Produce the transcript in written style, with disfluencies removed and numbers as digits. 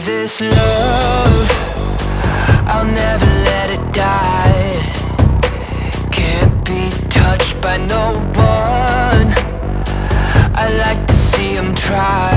this love, I'll never let it die. Can't be touched by no one, I like to see 'em try.